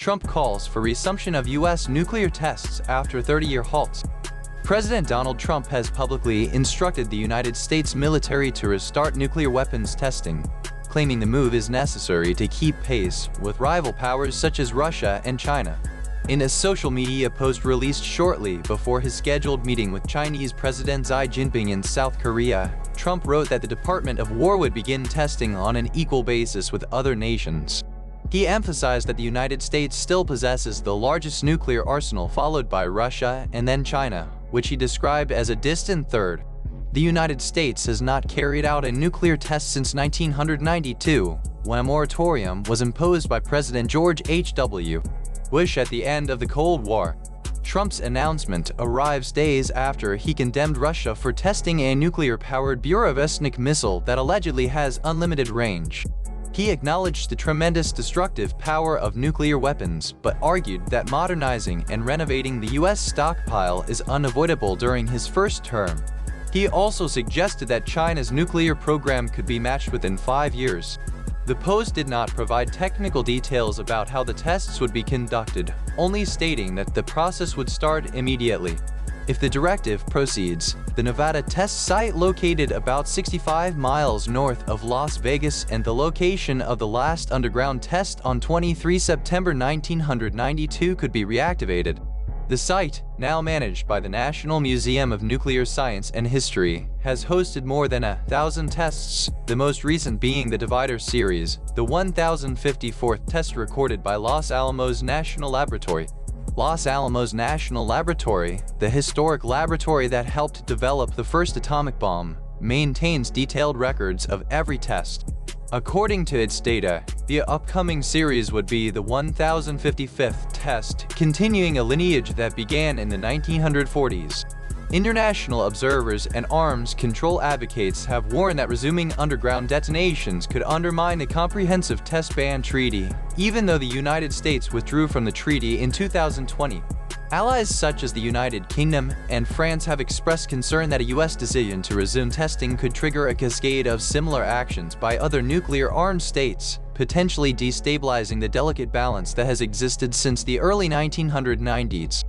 Trump calls for resumption of U.S. nuclear tests after 30-year halt. President Donald Trump has publicly instructed the United States military to restart nuclear weapons testing, claiming the move is necessary to keep pace with rival powers such as Russia and China. In a social media post released shortly before his scheduled meeting with Chinese President Xi Jinping in South Korea, Trump wrote that the Department of War would begin testing on an equal basis with other nations. He emphasized that the United States still possesses the largest nuclear arsenal, followed by Russia and then China, which he described as a distant third. The United States has not carried out a nuclear test since 1992, when a moratorium was imposed by President George H.W. Bush at the end of the Cold War. Trump's announcement arrives days after he condemned Russia for testing a nuclear-powered Burevestnik missile that allegedly has unlimited range. He acknowledged the tremendous destructive power of nuclear weapons, but argued that modernizing and renovating the U.S. stockpile is unavoidable during his first term. He also suggested that China's nuclear program could be matched within 5 years. The Post did not provide technical details about how the tests would be conducted, only stating that the process would start immediately. If the directive proceeds, the Nevada test site, located about 65 miles north of Las Vegas and the location of the last underground test on 23 September 1992, could be reactivated. The site, now managed by the National Museum of Nuclear Science and History, has hosted more than 1,000 tests, the most recent being the Divider series, the 1,054th test recorded by Los Alamos National Laboratory. Los Alamos National Laboratory, the historic laboratory that helped develop the first atomic bomb, maintains detailed records of every test. According to its data, the upcoming series would be the 1,055th test, continuing a lineage that began in the 1940s. International observers and arms control advocates have warned that resuming underground detonations could undermine the Comprehensive Test Ban Treaty, even though the United States withdrew from the treaty in 2020. Allies such as the United Kingdom and France have expressed concern that a U.S. decision to resume testing could trigger a cascade of similar actions by other nuclear-armed states, potentially destabilizing the delicate balance that has existed since the early 1990s.